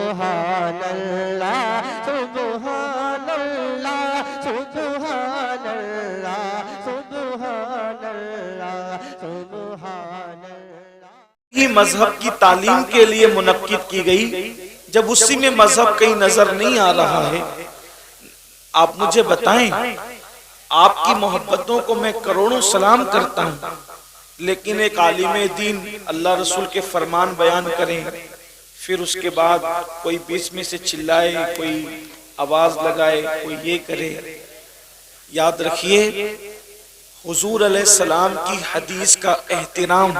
سبحان اللہ سبحان اللہ سبحان اللہ سبحان اللہ سبحان اللہ۔ یہ مذہب کی تعلیم کے لیے منعقد کی گئی، جب اسی میں مذہب کہیں نظر نہیں آ رہا ہے۔ آپ مجھے بتائیں، آپ کی محبتوں کو میں کروڑوں سلام کرتا ہوں، لیکن ایک عالم دین اللہ رسول کے فرمان بیان کریں، پھر اس کے بعد کوئی بیچ میں سے چلائے، کوئی آواز لگائے، کوئی یہ کرے۔ یاد رکھیے، حضور علیہ السلام کی حدیث کا احترام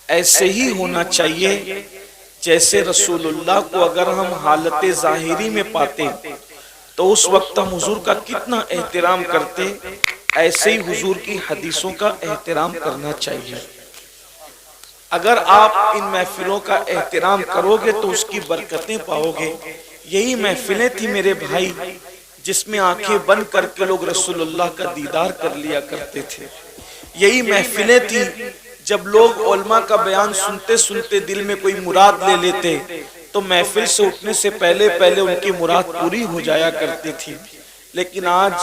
ایسے ہی ہونا چاہیے جیسے رسول اللہ کو اگر ہم حالت ظاہری میں پاتے تو اس وقت ہم حضور کا کتنا احترام کرتے، ایسے ہی حضور کی حدیثوں کا احترام کرنا چاہیے۔ اگر آپ ان محفلوں کا احترام کرو گے تو اس کی برکتیں پاؤ گے۔ یہی محفلیں تھی میرے بھائی جس میں آنکھیں بند کر کے لوگ رسول اللہ کا دیدار کر لیا کرتے تھے۔ یہی محفلیں تھی جب لوگ علماء کا بیان سنتے سنتے دل میں کوئی مراد لے لیتے تو محفل سے اٹھنے سے پہلے ان کی مراد پوری ہو جایا کرتی تھی۔ لیکن آج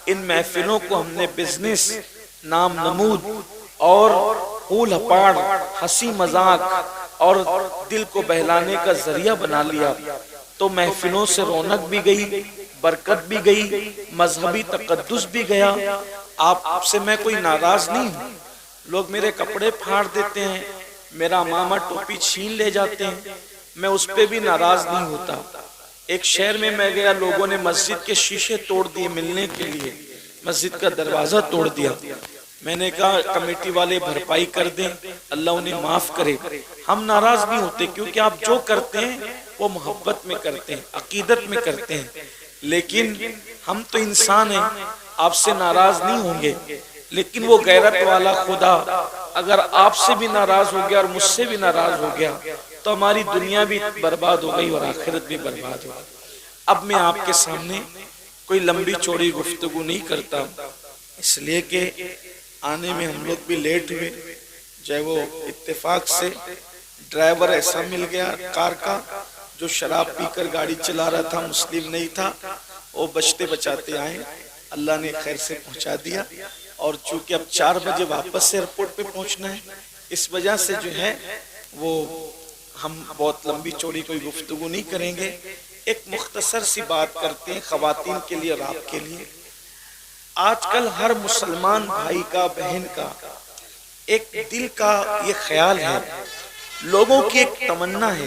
ان محفلوں کو ہم نے بزنس، نام نمود اور پھول ہپاڑ، ہنسی مذاق اور دل کو بہلانے کا ذریعہ بنا لیا، تو محفلوں سے رونق بھی گئی، برکت بھی گئی، مذہبی تقدس بھی گیا۔ آپ سے میں کوئی ناراض نہیں ہوں، لوگ میرے کپڑے پھاڑ دیتے ہیں، میرا امامہ ٹوپی چھین لے جاتے ہیں، میں اس پہ بھی ناراض نہیں ہوتا۔ ایک شہر میں گیا، لوگوں نے مسجد کے شیشے توڑ دیے ملنے کے لیے، مسجد کا دروازہ توڑ دیا۔ میں نے کہا کمیٹی والے بھرپائی کر دیں، اللہ انہیں معاف کرے۔ ہم ناراض نہیں ہوتے کیونکہ آپ جو کرتے ہیں وہ محبت میں کرتے ہیں، عقیدت میں کرتے ہیں، لیکن ہم تو انسان ہیں، آپ سے ناراض نہیں ہوں گے۔ لیکن وہ غیرت والا خدا اگر آپ سے بھی ناراض ہو گیا اور مجھ سے بھی ناراض ہو گیا تو ہماری دنیا بھی برباد ہو گئی اور آخرت بھی برباد ہو گئی۔ اب میں آپ کے سامنے کوئی لمبی چوڑی گفتگو نہیں کرتا، اس لیے کہ آنے میں ہم لوگ بھی لیٹ ہوئے۔ چاہے وہ اتفاق سے ڈرائیور ایسا مل گیا کار کا جو شراب پی کر گاڑی چلا رہا تھا، مسلم نہیں تھا، وہ بچتے بچاتے آئے، اللہ نے خیر سے پہنچا دیا۔ اور چونکہ اب 4 بجے واپس سے ایئرپورٹ پہ پہنچنا ہے، اس وجہ سے جو ہے وہ ہم بہت لمبی چوڑی کوئی گفتگو نہیں کریں گے، ایک مختصر سی بات کرتے ہیں خواتین کے لیے اور آپ کے لیے۔ آج کل ہر مسلمان بھائی کا، بہن کا ایک دل کا یہ خیال ہے، لوگوں کی ایک تمنا ہے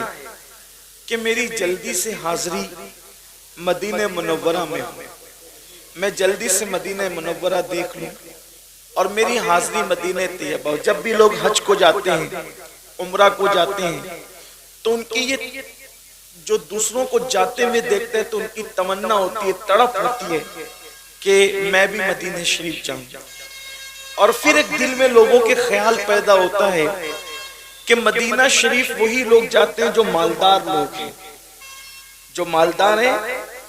کہ میری جلدی سے حاضری مدینہ منورہ میں ہو، میں جلدی سے مدینہ منورہ دیکھ لوں اور میری حاضری مدینہ طیبہ ہو۔ جب بھی لوگ حج کو جاتے ہیں، عمرہ کو جاتے ہیں، تو ان کی یہ جو دوسروں کو جاتے ہوئے دیکھتے ہیں تو ان کی تمنا ہوتی ہے، تڑپ ہوتی ہے کہ میں بھی مدینہ شریف جاؤں۔ اور پھر ایک دل میں لوگوں کے خیال پیدا ہوتا ہے کہ مدینہ شریف وہی لوگ جاتے ہیں جو مالدار لوگ ہیں، جو مالدار ہیں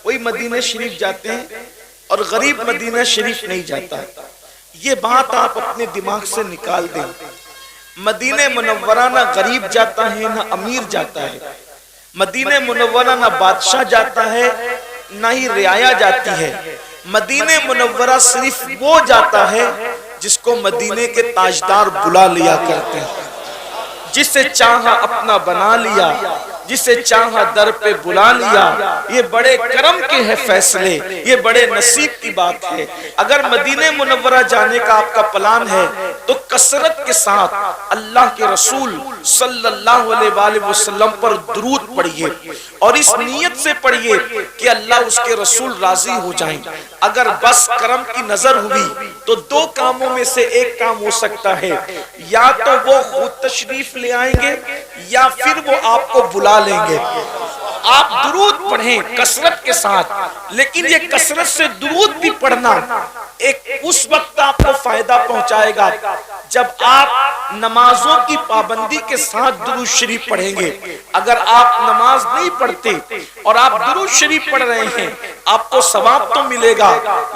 وہی مدینہ شریف جاتے ہیں اور غریب مدینہ شریف نہیں جاتا۔ یہ بات آپ اپنے دماغ سے نکال دیں۔ مدینہ منورہ نہ غریب جاتا ہے نہ امیر جاتا ہے، مدینہ منورہ نہ بادشاہ جاتا ہے نہ ہی رعایا جاتی ہے۔ مدینہ منورہ صرف وہ جاتا ہے جس کو مدینے کے تاجدار بلا لیا کرتے ہیں، جسے چاہا اپنا بنا لیا، جسے چاہا در پہ بلا لیا۔ یہ بڑے کرم کے ہیں فیصلے، یہ بڑے نصیب کی بات ہے۔ اگر مدینہ منورہ جانے کا آپ کا پلان ہے تو کثرت کے ساتھ اللہ کے رسول صلی اللہ علیہ وآلہ وسلم پر درود پڑھیے اور اس نیت سے پڑھیے کہ اللہ اس کے رسول راضی ہو جائیں۔ اگر بس کرم کی نظر ہوئی تو 2 کاموں میں سے ایک کام ہو سکتا ہے، یا تو وہ خود تشریف لے آئیں گے یا پھر وہ آپ کو بلا لیں گے۔ آپ درود پڑھیں کثرت کے ساتھ، لیکن یہ کثرت سے درود بھی پڑھنا ایک اس وقت آپ کو فائدہ پہنچائے گا جب آپ نمازوں کی پابندی کے ساتھ درود شریف پڑھیں گے۔ اگر آپ نماز نہیں پڑھتے اور آپ درود شریف پڑھ رہے ہیں، آپ کو ثواب تو ملے گا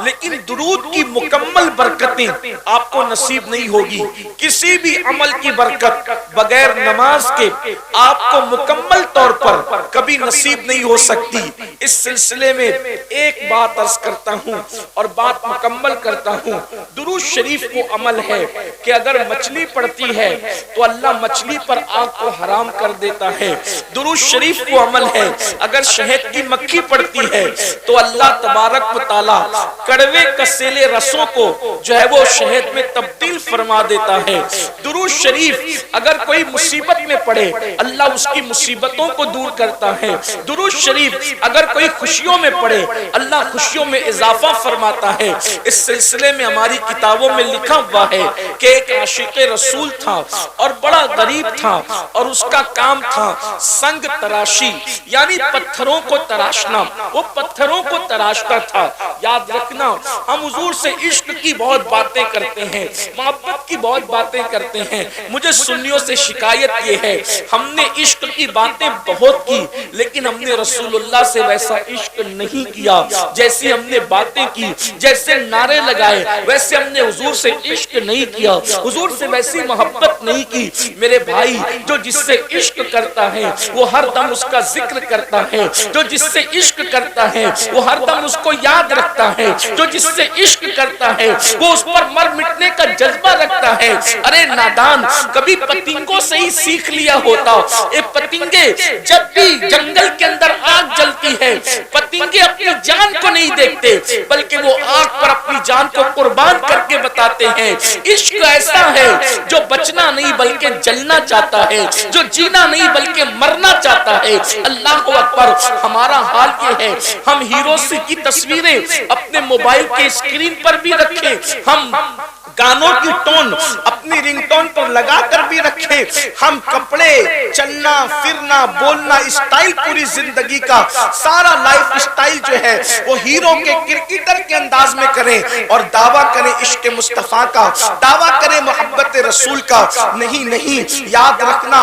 لیکن درود کی مکمل برکتیں آپ کو نصیب نہیں ہوگی۔ کسی بھی عمل کی برکت بغیر نماز کے آپ کو مکمل طور پر کبھی نصیب نہیں ہو سکتی۔ اس سلسلے میں ایک بات عرض کرتا ہوں اور بات مکمل کرتا ہوں۔ درود شریف کو عمل ہے کہ اگر مچھلی پڑتی ہے تو اللہ مچھلی پر آگ کو حرام کر دیتا ہے۔ درود شریف کو عمل ہے اگر شہد کی مکھی پڑتی ہے تو اللہ تبارک و تعالی کڑوے کسیلے رسوں کو جو ہے وہ شہد میں تبدیل فرما دیتا ہے۔ درود شریف اگر کوئی مصیبت میں پڑے اللہ اس کی مصیبتوں کو دور کرتا ہے۔ درود شریف اگر کوئی خوشیوں میں پڑے اللہ خوشیوں میں اضافہ فرماتا ہے۔ اس سلسلے میں ہماری کتابوں میں لکھا ہوا ہے کہ ایک عاشق رسول تھا اور بڑا غریب تھا اور اس کا کام تھا سنگ تراشی، یعنی پتھروں کو تراشنا۔ وہ پتھروں کو تراشتا تھا۔ یاد رکھنا ہم حضور سے عشق کی بہت باتیں کرتے ہیں، محبت کی بہت باتیں کرتے ہیں۔ مجھے سنیوں سے شکایت یہ ہے ہم نے عشق کی باتیں بہت کی لیکن ہم نے رسول اللہ سے ویسا عشق نہیں کیا۔ جیسی ہم نے باتیں کی، جیسے نعرے لگائے، ویسے ہم نے حضور سے عشق نہیں کیا، حضور سے ویسی محبت نہیں کی۔ میرے بھائی جو جس سے عشق کرتا ہے وہ ہر دم اس کا ذکر کرتا ہے، جو جس سے عشق کرتا ہے وہ ہر دم اس کو یاد رکھتا ہے، جو جس سے عشق کرتا ہے وہ اس پر مر مٹنے کا جذبہ رکھتا ہے۔ ارے نادان کبھی پتنگوں سے ہی سیکھ لیا ہوتا۔ اے پتنگے جب بھی جنگل کے اندر آگ جلتی ہے پتنگے اپنی جان کو نہیں دیکھتے بلکہ وہ آگ پر اپنی جان کو قربان کر کے بتاتے ہیں۔ عشق ایسا ہے جو بچنا نہیں بلکہ جلنا چاہتا ہے، جو جینا نہیں بلکہ مرنا چاہتا ہے۔ اللہ اکبر، ہمارا حال یہ ہے ہم ہیروز کی تصویریں اپنے موبائل کے اسکرین پر بھی رکھیں، ہم گانوں کی ٹون اپنی رنگ ٹون پر لگا کر بھی رکھیں، ہم کپڑے چلنا پھرنا بولنا اسٹائل پوری زندگی کا سارا لائف اسٹائل جو ہے وہ ہیرو کے کرکٹر کے انداز میں کریں اور دعویٰ کریں عشق مصطفیٰ کا، دعویٰ کریں محبت رسول کا۔ نہیں نہیں، یاد رکھنا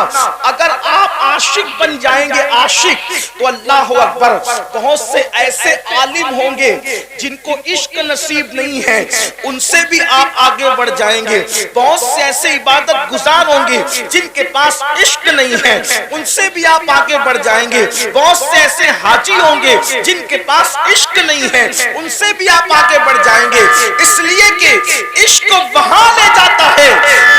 اگر آپ عاشق بن جائیں گے عاشق تو اللہ اکبر بہت سے ایسے عالم ہوں گے جن کو عشق نصیب نہیں ہے ان سے بھی آپ آگے بڑھ جائیں گے۔ بہت سے ایسے عبادت گزار ہوں گے جن کے پاس عشق نہیں ہے ان سے بھی آپ آگے بڑھ جائیں گے۔ بہت سے ایسے حاجی ہوں گے جن کے پاس عشق نہیں ہے ان سے بھی آپ آگے بڑھ جائیں گے، اس لیے کہ عشق وہاں لے جاتا ہے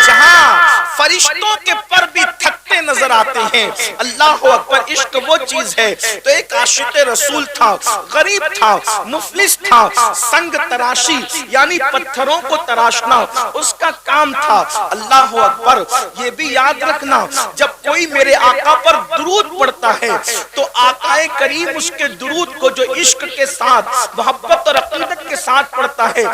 جہاں فرشتوں کے پر بھی تھکتے نظر آتے ہیں۔ اللہ اکبر، عشق وہ چیز ہے۔ تو ایک عاشق رسول تھا، غریب تھا، مفلس تھا، سنگ تراشی یعنی پتھروں کو تراشنا اس کا کام تھا۔ اللہ اکبر، یہ بھی یاد رکھنا جب کوئی میرے آقا پر درود پڑتا ہے تو آقا کریم اس کے درود کو جو عشق کے ساتھ محبت اور عقیدت کے ساتھ پڑھتا ہے،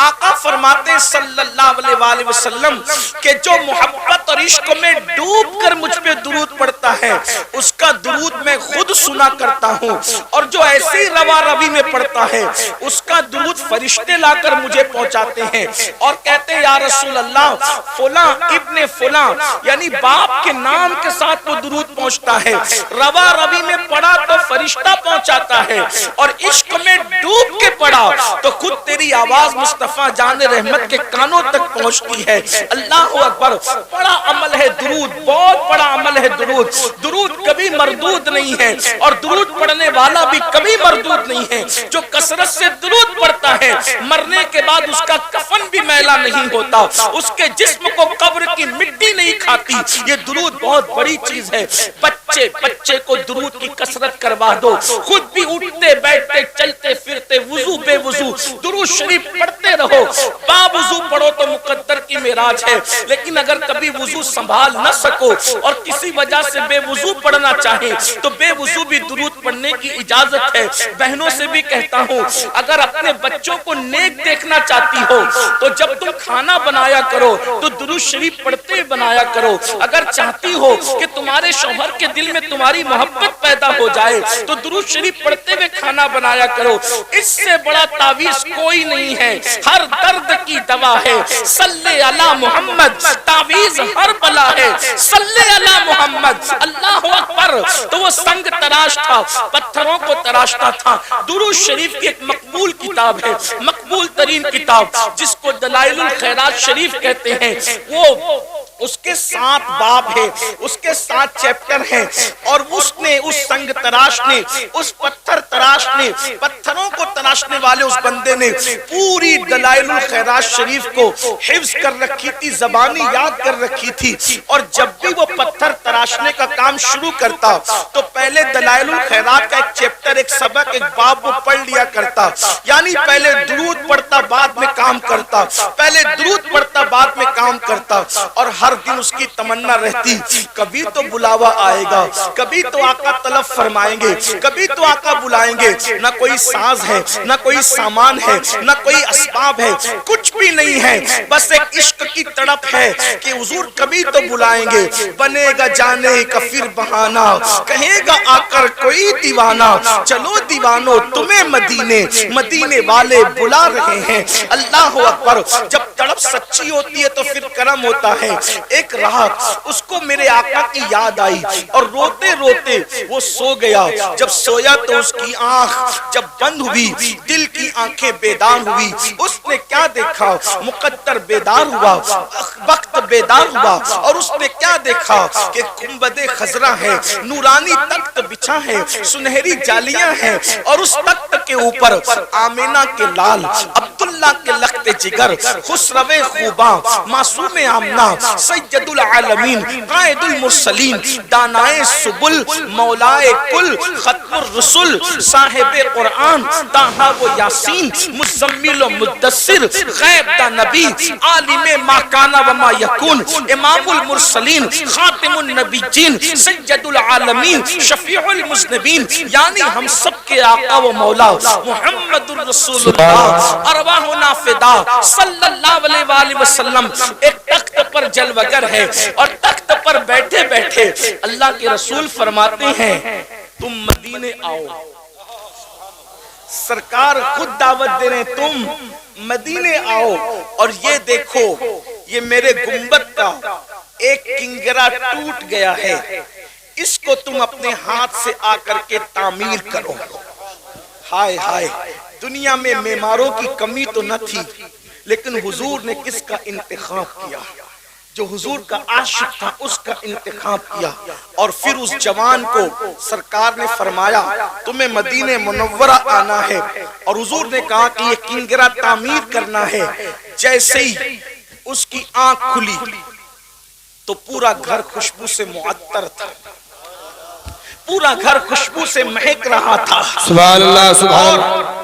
آقا فرماتے صلی اللہ علیہ وآلہ وسلم کہ جو محبت اور عشق میں ڈوب کر مجھ پہ درود پڑھتا ہے اس کا درود میں خود سنا کرتا ہوں، اور جو ایسی روا روی میں پڑھتا ہے اس کا درود فرشتے لا کر مجھے پہنچاتے ہیں اور کہتے ہیں یا رسول اللہ فلاں ابن فلاں یعنی باپ کے نام کے ساتھ وہ درود پہنچتا ہے، روا روی میں پڑھا تو فرشتہ پہنچاتا ہے اور عشق میں ڈوب کے پڑھا تو خود تیری آواز مصطفیٰ جان رحمت کے کانوں تک پہنچتی ہے۔ اللہ اکبر، بڑا عمل ہے درود، بہت بڑا عمل ہے درود۔ درود کبھی مردود نہیں ہے اور درود پڑھنے والا بھی کبھی مردود نہیں ہے۔ جو کثرت سے درود پڑھتا ہے مرنے کے بعد اس کا کفن بھی میلا نہیں ہوتا، اس کے جسم کو قبر کی مٹی نہیں کھاتی۔ یہ درود بہت بڑی چیز ہے۔ بچے کو درود کی کثرت کروا دو، خود بھی اٹھتے بیٹھتے چلتے پھرتے وضو بے وضو درود شریف پڑھتے رہو۔ با وضو پڑھو تو مقدر کی معراج ہے، لیکن اگر کبھی وضو سنبھال نہ سکو اور کسی وجہ سے بے وضو پڑھنا چاہے تو بے وضو بھی درود پڑھنے کی اجازت ہے۔ بہنوں سے بھی کہتا ہوں اگر اپنے بچوں کو نیک دیکھنا چاہتی ہو تو جب تم کھانا بنایا کرو تو درود شریف پڑھتے بنایا کرو۔ اگر چاہتی ہو کہ تمہارے شوہر کے دل میں تمہاری محبت پیدا ہو جائے تو درود شریف پڑھتے ہوئے کھانا بنایا کرو۔ اس سے بڑا تعویذ کوئی نہیں ہے، ہر درد کی دوا ہے۔ صلی علی محمد، تعویذ ہر بلا ہے۔ صلی علی محمد، اللہ اکبر۔ تو وہ سنگ تراش تھا، پتھروں کو تراشتا تھا۔ درود شریف کی ایک مقبول کتاب ہے، مقبول ترین کتاب جس کو دلائل الخیرات شریف کہتے ہیں، وہ اس کے 7 باب ہے، اس کے 7 چیپٹر ہیں، اور اس نے، اس سنگ تراش نے، اس پتھر تراش نے، پتھروں کو تراشنے والے اس بندے نے پوری دلائل الخیرات شریف کو حفظ کر رکھی تھی، زبانی یاد کر رکھی تھی، اور جب بھی وہ پتھر تراشنے کا کام شروع کرتا تو پہلے دلائل الخیرات کا ایک چیپٹر، ایک سبق، ایک باب وہ پڑھ لیا کرتا، یعنی پہلے درود پڑھتا بعد میں کام کرتا، پہلے درود پڑھتا بعد میں کام کرتا، اور ہر دن اس کی تمنا رہتی کبھی تو بلاوا آئے گا، کبھی تو آقا طلب فرمائیں گے، کبھی تو آقا بلائیں گے، نہ کوئی ساز ہے، نہ کوئی سامان ہے، نہ کوئی اسباب ہے، کچھ بھی نہیں ہے، بس ایک عشق کی تڑپ ہے کہ حضور کبھی تو بلائیں گے، بنے گا جانے کا پھر بہانہ، کہے گا آ کر کوئی دیوانہ، چلو دیوانو تمہیں مدینے، مدینے والے بلا رہے ہیں، اللہ اکبر۔ جب تڑپ سچی ہوتی ہے تو پھر کرم ہوتا ہے۔ ایک رات اس کو میرے آقا کی یاد آئی اور روتے روتے وہ سو گیا، جب سویا تو اس کی آنکھ جب بند ہوئی، دل کی آنکھیں بیدار ہوئی، اس نے کیا دیکھا؟ مقدر بیدار ہوا، وقت بیدار ہوا، اور اس نے کیا دیکھا کہ گنبد خضرا ہے، نورانی تخت بچھا ہے، سنہری جالیاں ہیں، اور اس تخت کے اوپر آمینہ کے لال، عبداللہ کے لخت جگر، خسرو خوباں، معصوم آمنہ، سید العالمین، قائد المرسلین، دانائے سبل، مولائے کل، ختم الرسل، صاحب قرآن، طٰہٰ و یاسین، مزمل و مدثر، غیب دا نبی، عالم ما کان و ما یکون، امام المرسلین، خاتم النبیین، سید العالمین، شفیع المذنبین، یعنی ہم سب کے آقا و مولا محمد الرسول اللہ، ارواحنا فدا صلی اللہ علیہ وآلہ وسلم ایک تخت پر جلوگر ہے، اور تخت پر بیٹھے بیٹھے اللہ کے رسول فرماتے ہیں تم مدینے آؤ، سرکار خود دعوت دے رہے ہیں تم مدینے آؤ، اور یہ دیکھو یہ میرے گنبد کا ایک کنگرا ٹوٹ گیا ہے، اس کو تم اپنے ہاتھ سے آ کر کے تعمیر کرو۔ ہائے ہائے، دنیا میں معماروں کی کمی تو نہ تھی، لیکن حضور نے کس کا انتخاب کیا؟ جو حضور کا عاشق تھا اس کا انتخاب کیا، اور پھر اس جوان کو سرکار نے فرمایا تمہیں مدینہ منورہ آنا ہے، اور حضور نے کہا کہ یہ کنگرا تعمیر کرنا ہے۔ جیسے ہی اس کی آنکھ کھلی تو پورا گھر خوشبو سے معطر تھا، پورا گھر خوشبو سے مہک رہا تھا، سبحان اللہ سبحان اللہ،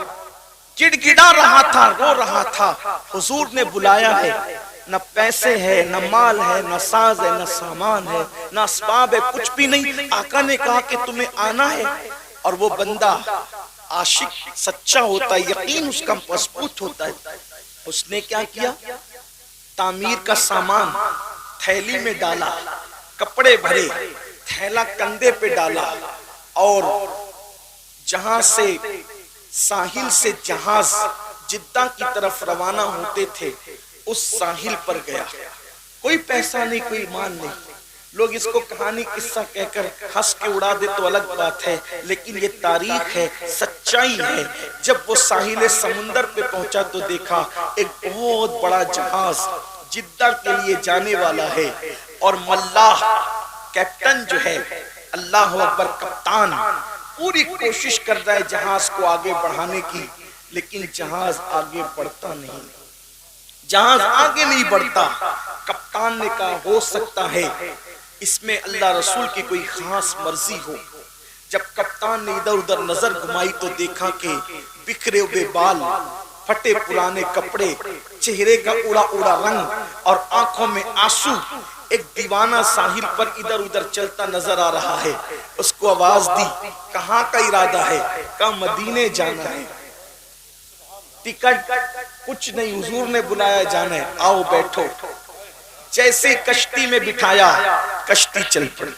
گڑ گڑا رہا تھا، رو رہا تھا۔ حضور نے بلایا ہے، نہ پیسے ہے، نہ مال ہے، نہ ساز ہے، نہ سامان ہے، نہ اسباب ہے، کچھ بھی نہیں۔ آقا نے کہا کہ تمہیں آنا ہے، اور وہ بندہ عاشق سچا ہوتا ہے، یقین اس کا مضبوط ہوتا ہے۔ اس نے کیا کیا؟ تعمیر کا سامان تھیلی میں ڈالا، کپڑے بھرے، تھیلا کندھے پہ ڈالا، اور جہاں سے ساحل سے جہاز جدہ کی طرف روانہ ہوتے تھے اس ساحل پر گیا۔ کوئی پیسہ نہیں، کوئی مال نہیں، لوگ اس کو کہانی قصہ کہہ کر ہنس کے اڑا دے تو الگ بات ہے، لیکن یہ تاریخ ہے، سچائی ہے۔ جب وہ ساحل سمندر پہ پہنچا تو دیکھا ایک بہت بڑا جہاز جدہ کے لیے جانے والا ہے، اور ملاح کیپٹن جو ہے، اللہ اکبر، کپتان پوری کوشش کر رہا ہے جہاز کو آگے بڑھانے کی، لیکن جہاز آگے بڑھتا نہیں، جہاز آگے نہیں بڑھتا۔ کپتان نے کہا ہو سکتا ہے اس میں اللہ رسول کی کوئی خاص مرضی ہو۔ جب کپتان نے ادھر ادھر نظر گھمائی تو دیکھا کہ بکھرے ہوئے بال، پھٹے پرانے کپڑے، چہرے کا اڑا اڑا رنگ، اور آنکھوں میں آنسو، ایک دیوانہ ساحل پر ادھر ادھر چلتا نظر آ رہا ہے۔ اس کو آواز دی، کہاں کا ارادہ ہے؟ کہا مدینے جانا ہے۔ ٹکٹ کچھ نہیں، حضور نے بلایا جانا ہے، آؤ بیٹھو۔ جیسے کشتی میں بٹھایا، کشتی چل پڑی۔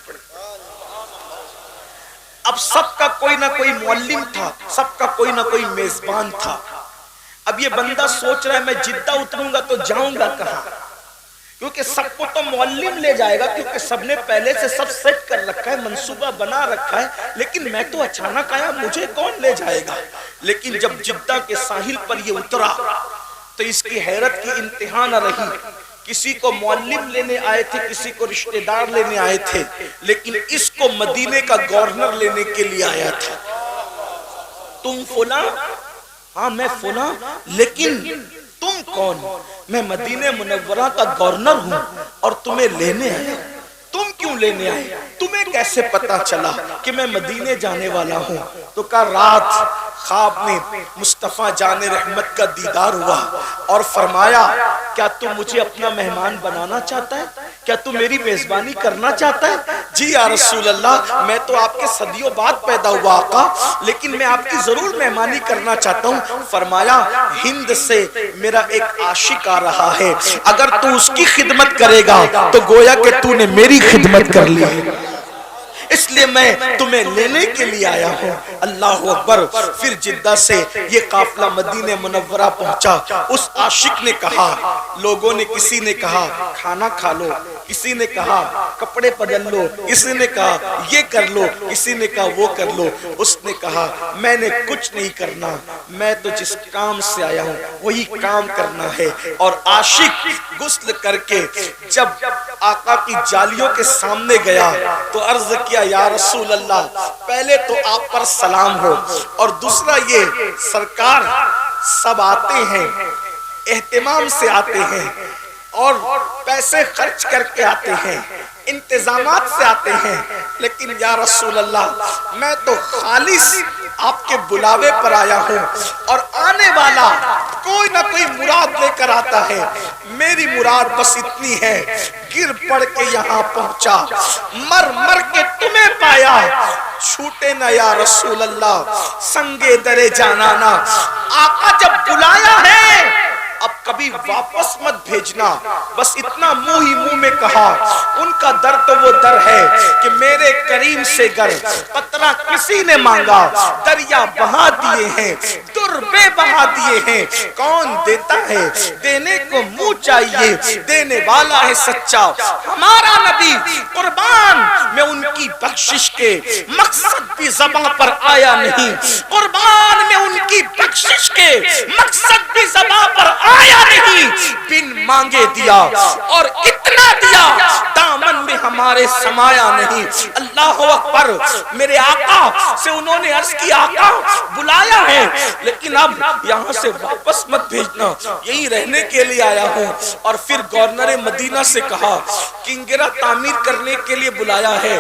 اب سب کا کوئی نہ کوئی معلم تھا، سب کا کوئی نہ کوئی میزبان تھا۔ اب یہ بندہ سوچ رہا ہے میں جدہ اتروں گا تو جاؤں گا کہاں، کیونکہ سب کو تو معلم لے جائے گا، کیونکہ سب نے پہلے سے سب سیٹ کر رکھا ہے، منصوبہ بنا رکھا ہے، لیکن میں تو اچانک آیا، مجھے کون لے جائے گا؟ لیکن جب جدہ کے ساحل پر یہ اترا تو اس کی حیرت کی انتہا نہ رہی کسی کو معلم لینے آئے تھے، کسی کو رشتہ دار لینے آئے تھے، لیکن اس کو مدینے کا گورنر لینے کے لیے آیا تھا۔ تم فلاں؟ ہاں میں فلاں، لیکن تم کون؟ میں مدینہ منورہ کا گورنر ہوں اور تمہیں لینے آیا۔ تم کیوں لینے آئے؟ تمہیں کیسے پتا چلا کہ میں مدینے جانے والا ہوں؟ تو کہا رات خواب میں مصطفیٰ جان رحمت کا دیدار ہوا اور فرمایا کیا تم مجھے اپنا مہمان بنانا چاہتا ہے؟ کیا تم میری میزبانی کرنا چاہتا ہے؟ جی یا رسول اللہ، میں تو آپ کے صدیوں بعد پیدا ہوا آقا، لیکن میں آپ کی ضرور مہمانی کرنا چاہتا ہوں۔ فرمایا ہند سے میرا ایک عاشق آ رہا ہے، اگر تو اس کی خدمت کرے گا تو گویا کہ تو نے میری خدمت کر لی، اس لیے میں تمہیں لینے کے لیے آیا ہوں۔ اللہ اکبر۔ پھر جدہ سے یہ قافلہ مدینہ منورہ پہنچا۔ اس عاشق نے کہا، لوگوں نے، کسی نے کہا کھانا کھا لو، کسی نے کہا کپڑے بدل لو، کسی نے کہا یہ کر لو، کسی نے کہا وہ کر لو۔ اس نے کہا میں نے کچھ نہیں کرنا، میں تو جس کام سے آیا ہوں وہی کام کرنا ہے۔ اور عاشق غسل کر کے جب آقا کی جالیوں کے سامنے گیا تو عرض کیا یا رسول اللہ، پہلے تو آپ پر سلام ہو، اور دوسرا یہ سرکار سب آتے ہیں، اہتمام سے آتے ہیں اور پیسے خرچ کر کے آتے ہیں، انتظامات سے آتے ہیں، لیکن یا رسول اللہ میں تو خالص آپ کے بلاوے پر آیا ہوں، اور آنے والا کوئی نہ کوئی مراد لے کر آتا ہے، میری مراد بس اتنی ہے، گر پڑ کے یہاں پہنچا، مر مر کے تمہیں پایا، چھوٹے نہ یا رسول اللہ سنگے درے جانانا۔ آقا جب بلایا ہے اب کبھی واپس مت بھیجنا، بس اتنا منہ ہی منہ میں کہا۔ ان کا در تو وہ در ہے کہ میرے کریم سے گر قطرہ کسی نے مانگا، دریا بہا دیے ہیں، در بے بہا دیے ہیں، کون دیتا ہے؟ دینے کو منہ چاہیے، دینے والا ہے سچا ہمارا نبی، قربان میں ان کی بخشش کے مقصد بھی زباں پر آیا نہیں، قربان میں ان کی بخشش کے مقصد بھی زباں پر آیا نہیں، بن مانگے دیا اور اتنا دیا دامن میں ہمارے سمایا نہیں۔ اللہ اکبر۔ میرے آقا سے انہوں نے عرض کی آقا بلایا ہے لیکن اب یہاں سے واپس مت بھیجنا، یہی رہنے کے لیے آیا ہوں۔ اور پھر گورنر مدینہ سے کہا کنگرہ تعمیر کرنے کے لیے بلایا ہے،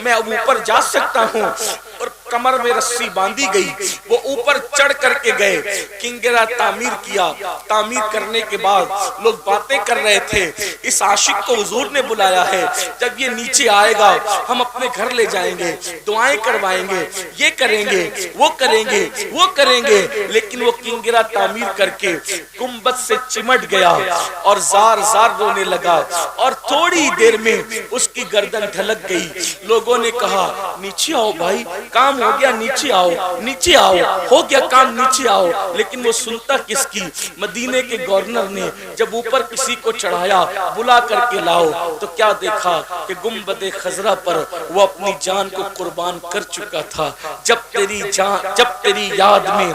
میں اب اوپر جا سکتا ہوں؟ اور کمر میں رسی باندھی گئی، وہ اوپر چڑھ کر کے گئے، کنگرہ تعمیر کیا۔ تعمیر کرنے کے بعد لوگ باتیں کر رہے تھے، اس عاشق کو حضور نے بلایا ہے، جب یہ نیچے آئے گا ہم اپنے گھر لے جائیں گے، دعائیں کروائیں گے، یہ کریں گے، وہ کریں گے، وہ کریں گے۔ لیکن وہ کنگرہ تعمیر کر کے گنبد سے چمٹ گیا اور زار زار رونے لگا، اور تھوڑی دیر میں اس کی گردن ڈھلک گئی۔ لوگوں نے کہا نیچے آؤ بھائی، کام ہو گیا، نیچے آؤ، نیچے آؤ، ہو گیا کام، نیچے آؤ۔ لیکن وہ سنتا کس کی؟ مدینے کے گورنر نے جب اوپر کسی کو چڑھایا بلا کر کے لاؤ تو کیا دیکھا کہ گنبد خضرا پر وہ اپنی جان کو قربان کر چکا تھا۔ جب تیری یاد میں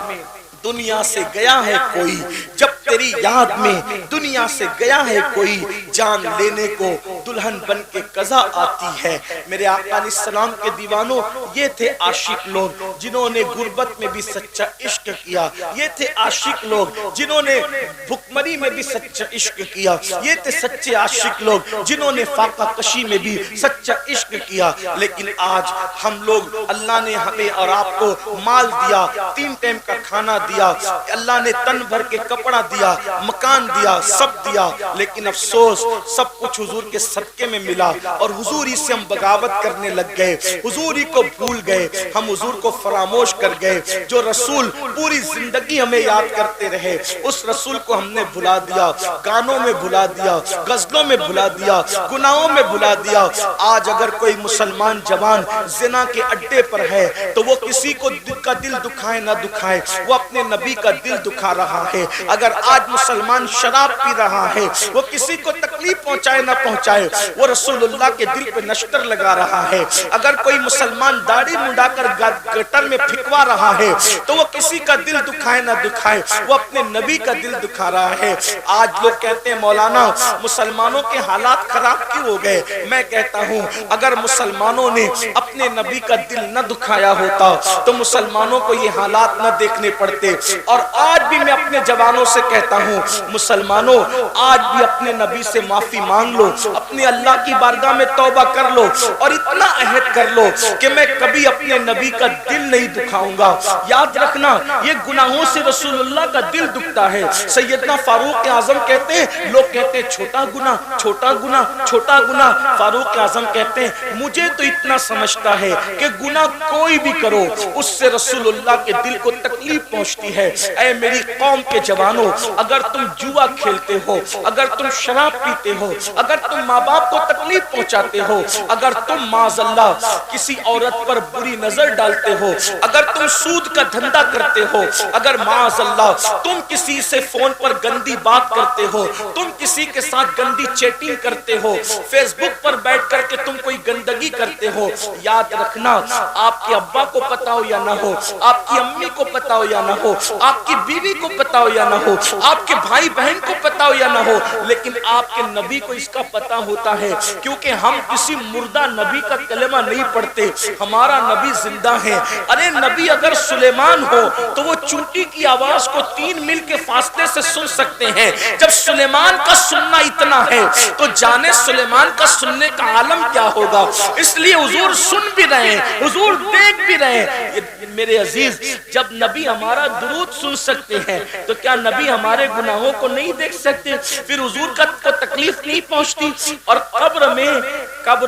دنیا سے گیا ہے کوئی، جب تیری یاد میں دنیا سے گیا ہے کوئی، جان لینے کو دلہن بن کے قضا آتی ہے۔ میرے آقا علیہ السلام کے دیوانوں، یہ تھے عاشق لوگ جنہوں نے غربت میں بھی سچا عشق کیا، یہ تھے عاشق لوگ جنہوں نے بھکمری میں بھی سچا عشق کیا، یہ تھے سچے عاشق لوگ جنہوں نے فاقہ کشی میں بھی سچا عشق کیا۔ لیکن آج ہم لوگ، اللہ نے ہمیں اور آپ کو مال دیا، 3 ٹائم کا کھانا دیا، اللہ نے تن بھر کے کپڑا دیا، مکان دیا، سب دیا، لیکن افسوس سب کچھ حضور کے صدقے میں ملا، اور حضور ہی سے ہم بغاوت کرنے لگ گئے، حضور ہی کو بھول گئے، ہم حضور کو فراموش کر گئے۔ جو رسول پوری زندگی ہمیں یاد کرتے رہے، اس رسول کو ہم نے بھلا دیا، گانوں میں بھلا دیا، غزلوں میں بھلا دیا، گناہوں میں بھلا دیا۔ آج اگر کوئی مسلمان جوان زنا کے اڈے پر ہے تو وہ کسی کو کا دل دکھائے نہ دکھائے، وہ اپنے نبی کا دل دکھا رہا ہے۔ اگر آج مسلمان شراب پی رہا ہے، وہ کسی کو تکلیف تکلیف پہنچائے نہ پہنچائے، وہ رسول اللہ کے دل پہ نشتر لگا رہا ہے۔ اگر کوئی مسلمان داڑھی منڈا کر گٹر میں پھینکوا رہا ہے تو وہ کسی کا دل دکھائے نہ دکھائے، وہ اپنے نبی کا دل دکھا رہا ہے۔ آج لوگ کہتے ہیں مولانا مسلمانوں کے حالات خراب کیوں ہو گئے؟ میں کہتا ہوں اگر مسلمانوں نے اپنے نبی کا دل نہ دکھایا ہوتا تو مسلمانوں کو یہ حالات نہ دیکھنے پڑتے۔ اور آج بھی میں اپنے جوانوں سے کہتا ہوں مسلمانوں آج بھی اپنے نبی سے معافی مانگ لو، اپنے اللہ کی بارگاہ میں توبہ کر لو اور اتنا عہد کر لو کہ میں کبھی اپنے نبی کا دل نہیں دکھاؤں گا۔ یاد رکھنا یہ گناہوں سے رسول اللہ کا دل دکھتا ہے۔ سیدنا فاروق اعظم کہتے ہیں، لوگ کہتے ہیں چھوٹا گناہ چھوٹا گناہ چھوٹا گناہ، فاروق اعظم کہتے ہیں مجھے تو اتنا سمجھتا ہے کہ گناہ کوئی بھی کرو اس سے رسول اللہ کے دل کو تکلیف پہنچتی ہے۔ اے میری قوم کے جوانوں، اگر تم جوا کھیلتے ہو، اگر تم شراب پیتے ہو، اگر تم ماں باپ کو تکلیف پہنچاتے ہو، اگر تم معاذ اللہ کسی عورت پر بری نظر ڈالتے ہو، اگر تم سود کا دھندا کرتے ہو، اگر معاذ اللہ تم کسی سے فون پر گندی بات کرتے ہو، تم کسی کے ساتھ گندی چیٹنگ کرتے ہو، فیس بک پر بیٹھ کر کے تم کوئی گندگی کرتے ہو، یاد رکھنا آپ کے ابا کو پتا ہو یا نہ ہو، آپ کی امی کو پتا ہو یا نہ ہو، آپ کی بیوی کو پتا ہو یا نہ ہو، آپ کے بھائی بہن کو پتا ہو یا نہ ہو، لیکن آپ کے نبی کو اس کا پتا ہوتا ہے، کیونکہ ہم کسی مردہ نبی کا کلمہ نہیں پڑھتے، ہمارا نبی زندہ ہے۔ ارے نبی اگر سلیمان ہو تو وہ چونٹی کی آواز کو 3 میل کے فاصلے سے سن سکتے ہیں۔ جب سلیمان کا سننا اتنا ہے تو جانے سلیمان کا سننے کا عالم کیا ہوگا۔ اس لیے حضور سن بھی رہے ہیں، حضور دیکھ بھی رہے ہیں۔ میرے عزیز جب نبی ہمارا درود سن سکتے ہیں تو کیا نبی ہمارے گناہوں کو نہیں دیکھ سکتے؟ پھر حضور کو تکلیف نہیں پہنچتی؟ اور قبر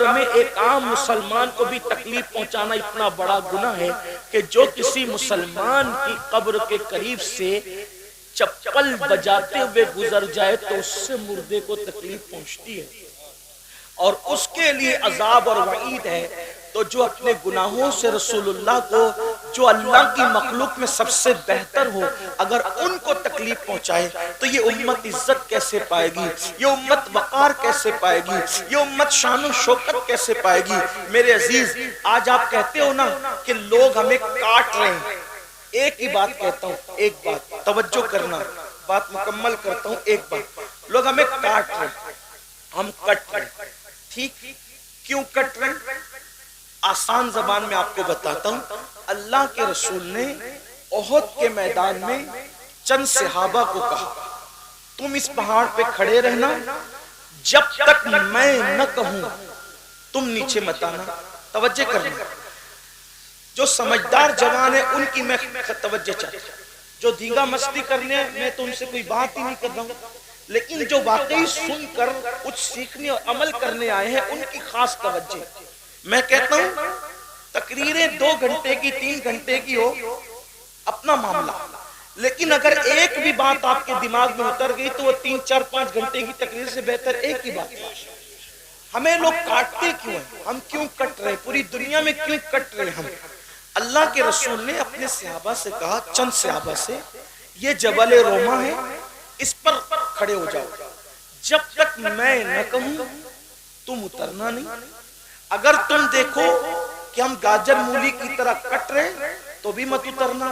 میں ایک عام مسلمان کو بھی تکلیف پہنچانا اتنا بڑا گناہ ہے کہ جو کسی مسلمان کی قبر کے قریب سے چپل بجاتے ہوئے گزر جائے تو اس سے مردے کو تکلیف پہنچتی ہے اور اس کے لیے عذاب اور وعید ہے۔ تو جو اپنے گناہوں سے رسول اللہ کو جو اللہ کی مخلوق میں سب سے بہتر ہو اگر ان کو تکلیف پہنچائے تو یہ امت عزت کیسے پائے گی، یہ امت وقار کیسے پائے گی، یہ امت شان و شوکت کیسے پائے گی؟ میرے عزیز آج آپ کہتے ہو نا کہ لوگ ہمیں کاٹ رہے ہیں، ایک ہی بات کہتا ہوں، ایک بات توجہ کرنا، بات مکمل کرتا ہوں، ایک بات، لوگ ہمیں کاٹ رہے ہیں، ہم کٹ رہے ہیں، ٹھیک؟ کیوں کٹ رہے ہیں؟ آسان زبان میں آپ کو بتاتا ہوں۔ اللہ کے رسول نے احد کے میدان میں چند صحابہ کو کہا تم اس پہاڑ پہ کھڑے رہنا جب تک میں نہ کہوں تم نیچے مت آنا۔ توجہ کرنا، جو سمجھدار جوان ہے ان کی میں توجہ چاہتا ہوں، جو دیگا مستی کرنے ہیں میں تو ان سے کوئی بات ہی نہیں کر رہا ہوں، لیکن جو واقعی سن کر کچھ سیکھنے اور عمل کرنے آئے ہیں ان کی خاص توجہ۔ میں کہتا ہوں تقریریں 2 گھنٹے کی 3 گھنٹے کی ہو اپنا معاملہ، لیکن اگر ایک بھی بات آپ کے دماغ میں اتر گئی تو وہ 3 4 5 گھنٹے کی تقریر سے بہتر ایک ہی بات ہے۔ ہمیں لوگ کاٹتے کیوں ہیں؟ ہم کیوں کٹ رہے ہیں؟ پوری دنیا میں کیوں کٹ رہے ہیں ہم؟ اللہ کے رسول نے اپنے صحابہ سے کہا، چند صحابہ سے، یہ جبل روما ہے اس پر کھڑے ہو جاؤ، جب تک میں نہ کہوں تم اترنا نہیں۔ اگر تم دیکھو کہ ہم گاجر مولی کی طرح کٹ رہے تو بھی مت اترنا،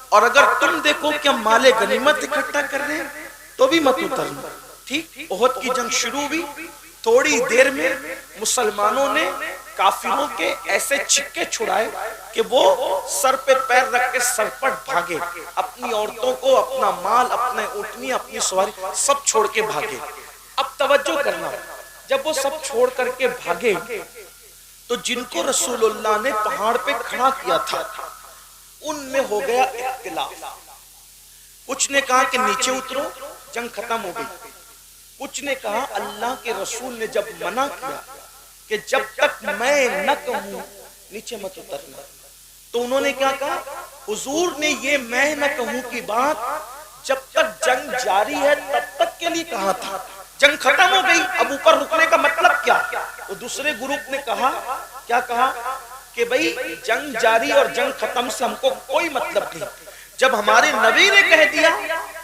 اور اگر تم دیکھو کہ ہم مال غنیمت اکٹھا کر رہے ہیں تو بھی مت اترنا۔ ٹھیک؟ احد کی جنگ شروع ہوئی، تھوڑی دیر میں مسلمانوں نے کافروں کے ایسے چھکے چھڑائے کہ وہ سر پہ پیر رکھ کے سرپٹ بھاگے، اپنی عورتوں کو، اپنا مال، اپنے اونٹنی، اپنی سواری سب چھوڑ کے بھاگے۔ اب توجہ کرنا، جب وہ سب چھوڑ کر کے بھاگے تو جن کو رسول اللہ نے پہاڑ پہ کھڑا کیا تھا ان میں ہو گیا اختلاف۔ کچھ نے کہا کہ نیچے اترو، جنگ ختم ہو گئی۔ کچھ نے کہا اللہ کے رسول نے جب منع کیا کہ جب تک میں نہ کہوں نیچے مت اترنا، تو انہوں نے کیا کہا؟ حضور نے یہ میں نہ کہوں کی بات جب تک جنگ جاری ہے تب تک کے لیے کہا تھا، جنگ ختم ہو گئی اب اوپر رکنے کا مطلب کیا؟ تو دوسرے گروپ نے کہا، کیا کہا کہ بھئی جنگ جاری اور جنگ ختم سے ہم کو کوئی مطلب نہیں، جب ہمارے نبی نے کہہ دیا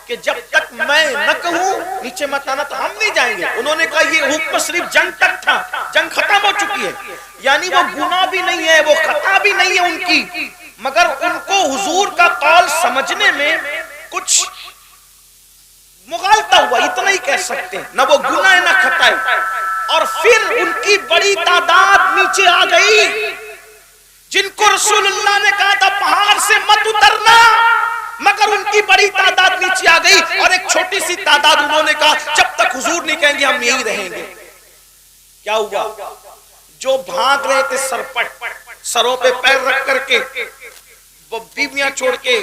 کہ جب تک میں نہ کہوں نیچے مت آنا تو ہم نہیں جائیں گے. انہوں نے کہا یہ حکم صرف جنگ تک تھا, جنگ ختم ہو چکی ہے. یعنی وہ گناہ بھی نہیں ہے, وہ خطا بھی نہیں ہے ان کی, مگر ان کو حضور کا قول سمجھنے میں کچھ مغالطہ ہوا, اتنا ہی کہہ سکتے ہیں. نہ وہ گناہ ہے نہ خطا ہے. اور پھر ان کی بڑی تعداد نیچے آ گئی جن کو رسول اللہ نے کہا تھا پہاڑ سے مت اترنا, مگر ان کی بڑی تعداد نیچے آ گئی. اور ایک چھوٹی سی تعداد انہوں نے کہا جب تک حضور نہیں کہیں گے ہم یہی رہیں گے. کیا ہوا؟ جو بھاگ رہے تھے سرپٹ, سروں پہ پیر رکھ کر کے, وہ بیویاں چھوڑ کے,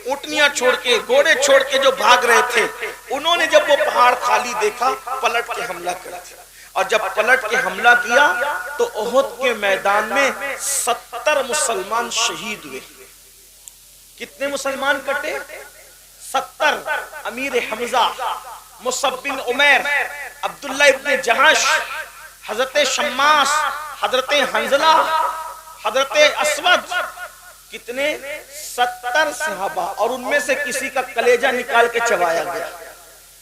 اونٹنیاں چھوڑ کے, گھوڑے چھوڑ کے جو بھاگ رہے تھے, انہوں نے جب وہ پہاڑ خالی دیکھا پلٹ کے حملہ کیا. اور جب پلٹ کے حملہ کیا تو احد کے میدان میں 70 مسلمان شہید ہوئے. کتنے مسلمان کٹے؟ 70. امیر حمزہ, مصعب بن عمیر, عبداللہ ابن جہش, حضرت شماس, حضرت حنزلہ, حضرت اسود. کتنے؟ 70 صحابہ. اور ان میں سے کسی کا کلیجہ نکال کے چبایا گیا,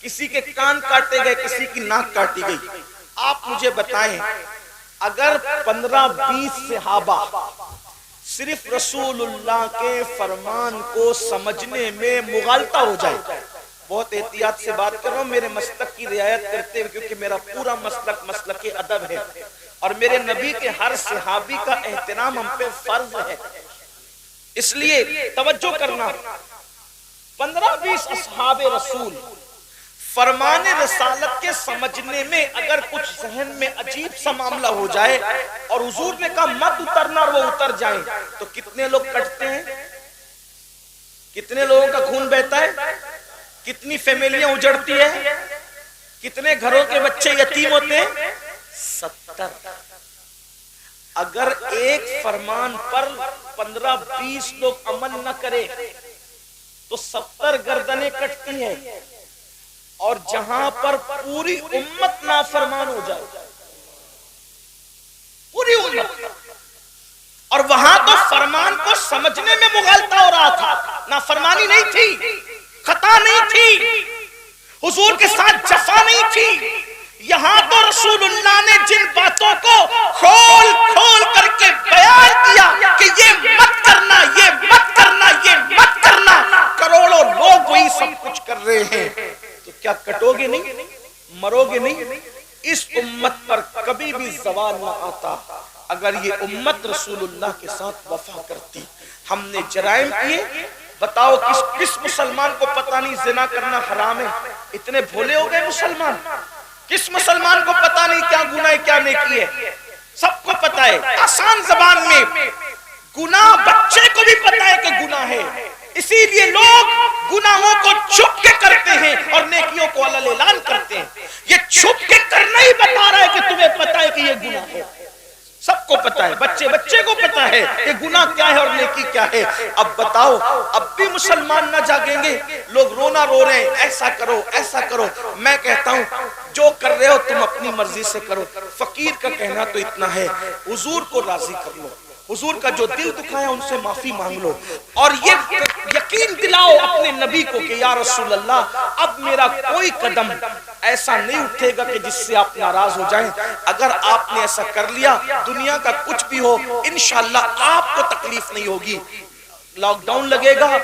کسی کے کان کاٹے گئے, کسی کی ناک کاٹی گئی. آپ مجھے بتائیں اگر 15-20 صحابہ صرف رسول اللہ کے فرمان کو سمجھنے میں مغالطہ ہو جائے, بہت احتیاط سے بات کر رہا ہوں میرے مسلک کی رعایت کرتے ہوئے, کیونکہ میرا پورا مسلک مسلک ادب ہے اور میرے نبی کے ہر صحابی کا احترام ہم پہ فرض ہے, اس لیے توجہ کرنا. 15-20 اصحاب رسول فرمان رسالت کے سمجھنے میں اگر کچھ ذہن میں عجیب سا معاملہ ہو جائے اور حضور نے کہا مت اترنا اور وہ اتر جائیں, تو کتنے لوگ کٹتے ہیں, کتنے لوگوں کا خون بہتا ہے, کتنی فیملیاں اجڑتی ہیں, کتنے گھروں کے بچے یتیم ہوتے ہیں؟ 70. اگر ایک فرمان پر 15-20 لوگ عمل نہ کرے تو 70 گردنیں کٹتی ہیں. اور جہاں پر پوری امت نافرمان ہو جائے, پوری امت, اور وہاں تو فرمان کو سمجھنے میں مغالطہ ہو رہا تھا, نافرمانی نہیں تھی, خطا نہیں تھی, حضور کے ساتھ جفا نہیں تھی. یہاں تو رسول اللہ نے جن باتوں کو کھول کھول کر کے بیان کیا کہ یہ مت کرنا, یہ مت کرنا, یہ مت کرنا, کروڑوں لوگ وہی سب کچھ کر رہے ہیں, تو کیا کٹو گے نہیں, مرو گے نہیں؟ اس امت پر کبھی بھی زوال نہ آتا اگر یہ امت رسول اللہ کے ساتھ وفا کرتی. ہم نے جرائم کیے, بتاؤ کس مسلمان کو پتہ نہیں زنا کرنا حرام ہے؟ اتنے بھولے ہو گئے مسلمان. کس مسلمان کو پتہ نہیں کیا گناہ ہے کیا نیکی ہے؟ سب کو پتہ ہے. آسان زبان میں گناہ بچے کو بھی پتہ ہے کہ گناہ ہے, اسی لیے لوگ گناہوں کو چھپ کے کرتے ہیں اور نیکیوں کو علل اعلان کرتے ہیں. یہ چھپ کے کرنا ہی بتا رہا ہے کہ تمہیں پتہ ہے کہ یہ گناہ ہے. سب کو پتہ ہے, بچے کو پتہ ہے کہ گناہ کیا ہے اور نیکی کیا ہے. اب بتاؤ, اب بھی مسلمان نہ جاگیں گے؟ لوگ رونا رو رہے ہیں, ایسا کرو ایسا کرو. میں کہتا ہوں جو کر رہے ہو تم اپنی مرضی سے کرو. فقیر کا کہنا تو اتنا ہے, حضور کو راضی کر لو, حضور کا جو دل دکھایا ان سے معافی مانگ لو, اور یہ یقین دلاؤ اپنے نبی کو کہ یا رسول اللہ اب میرا کوئی قدم ایسا نہیں اٹھے گا کہ جس سے آپ ناراض ہو جائیں. اگر آپ نے ایسا کر لیا, دنیا کا کچھ بھی ہو, انشاءاللہ آپ کو تکلیف نہیں ہوگی. لاک ڈاؤن لگے گا,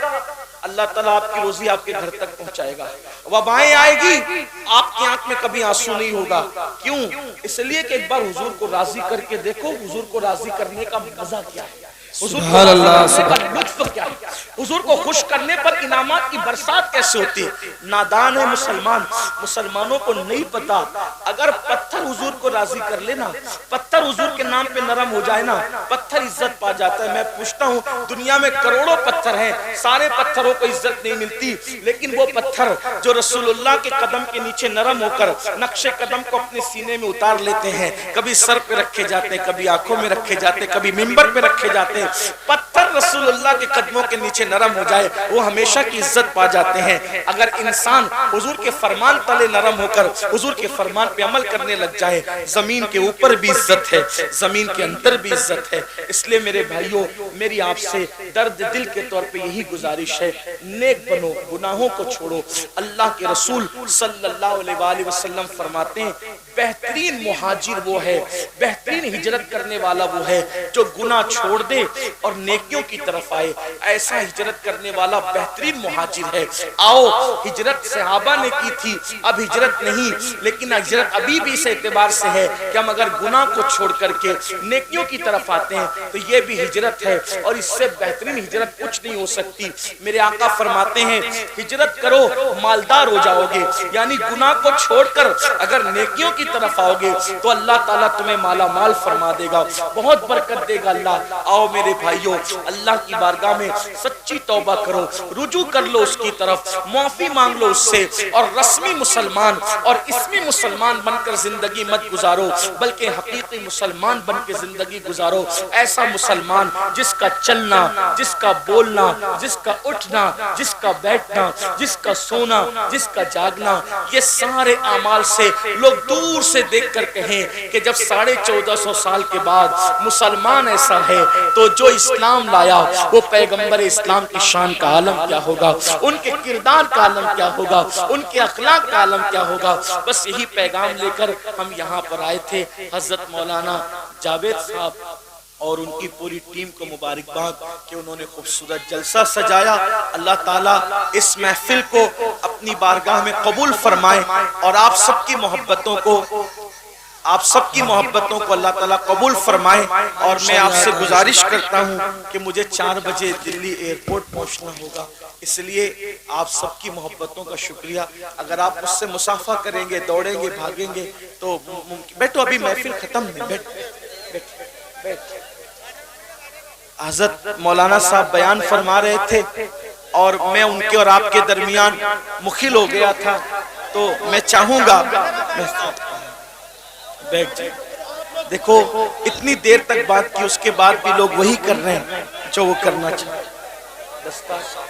اللہ تعالیٰ آپ کی روزی آپ کے گھر تک پہنچائے گا. وبائیں آئے گی, آپ کی آنکھ میں کبھی آنسو نہیں ہوگا. کیوں؟ اس لیے کہ ایک بار حضور کو راضی کر کے دیکھو, حضور کو راضی کرنے کا مزہ کیا ہے, حضور کو راضی کرنے کا لطف کیا ہے, حضور کو خوش کرنے پر انعامات کی برسات کیسے ہوتی ہے. نادان ہے مسلمانوں کو نہیں پتا. اگر پتھر حضور کو راضی کر لینا, پتھر حضور کے نام پہ نرم ہو جائے نا, پتھر عزت پا جاتا ہے. میں پوچھتا ہوں, دنیا میں کروڑوں پتھر ہیں, سارے پتھروں کو عزت نہیں ملتی, لیکن وہ پتھر جو رسول اللہ کے قدم کے نیچے نرم ہو کر نقش قدم کو اپنے سینے میں اتار لیتے ہیں, کبھی سر پہ رکھے جاتے ہیں, کبھی آنکھوں میں رکھے جاتے ہیں, کبھی منبر پہ رکھے جاتے ہیں. پتھر رسول اللہ کے قدموں کے نیچے نرم ہو جائے, وہ ہمیشہ کی عزت پا جاتے ہیں. اگر انسان حضور کے فرمان تلے نرم ہو کر حضور کے فرمان پہ عمل کرنے لگ جائے, زمین کے اوپر بھی عزت ہے، زمین کے اندر بھی عزت ہے۔ اس لیے میرے بھائیوں، میری آپ سے درد دل کے طور پہ یہی گزارش ہے، نیک بنو، گناہوں کو چھوڑو۔ اللہ کے رسول صلی اللہ علیہ وآلہ وسلم فرماتے ہیں بہترین مہاجر وہ ہے، بہترین ہجرت کرنے والا وہ ہے جو گناہ چھوڑ دے اور نیکیوں کی طرف آئے۔ ایسا ہجرت کرنے والا بہترین مہاجر ہے۔ آؤ، ہجرت صحابہ نے کی تھی، اب ہجرت نہیں، لیکن ہجرت ابھی بھی اس اعتبار سے ہے کہ ہم اگر گناہ کو چھوڑ کر کے نیکیوں کی طرف آتے ہیں تو یہ بھی ہجرت ہے، اور اس سے بہترین ہجرت کچھ نہیں ہو سکتی۔ میرے آقا فرماتے ہیں ہجرت کرو مالدار ہو جاؤ گے، یعنی گناہ کو چھوڑ کر اگر نیکیوں کی طرف آؤ گے تو اللہ تعالیٰ تمہیں مالا مال فرما دے گا، بہت برکت دے گا اللہ۔ آؤ میرے بھائیوں، اللہ کی بارگاہ میں سچی توبہ کرو، رجوع کر لو اس کی طرف، معافی مانگ لو اس سے، اور رسمی مسلمان اور اسمی مسلمان بن کر زندگی مت گزارو، بلکہ حقیقی مسلمان بن کے زندگی گزارو۔ ایسا مسلمان جس کا چلنا، جس کا بولنا، جس کا اٹھنا، جس کا بیٹھنا، جس کا سونا، جس کا جاگنا، یہ سارے اعمال سے لوگ دور سے دیکھ کر کہیں کہ جب 1450 سال کے بعد مسلمان ایسا ہے تو جو اسلام لایا وہ پیغمبر اسلام کی شان کا عالم کیا ہوگا، ان کے کردار کا عالم کیا ہوگا، ان کے اخلاق کا عالم کیا ہوگا۔ بس یہی پیغام لے کر ہم یہاں پر آئے تھے۔ حضرت مولانا جاوید صاحب اور ان کی پوری ٹیم کو مبارکباد کہ انہوں نے خوبصورت جلسہ سجایا۔ اللہ تعالیٰ اس محفل کو اپنی بارگاہ میں قبول فرمائے، اور آپ سب کی محبتوں کو اللہ تعالیٰ قبول فرمائے۔ اور میں آپ سے گزارش کرتا ہوں کہ مجھے 4 بجے دلی ایئرپورٹ پہنچنا ہوگا، اس لیے آپ سب کی محبتوں کا شکریہ۔ اگر آپ مجھ سے مصافحہ کریں گے، دوڑیں گے، بھاگیں گے تو بیٹھو، ابھی محفل ختم نہیں، بیٹھ۔ حضرت مولانا صاحب بیان فرما رہے تھے اور میں ان کے اور آپ کے درمیان مخل ہو گیا تھا، تو میں چاہوں گا بیٹھ جائے۔ دیکھو اتنی دیر تک بات کی، اس کے بعد بھی لوگ وہی کر رہے ہیں جو وہ کرنا چاہتے ہیں۔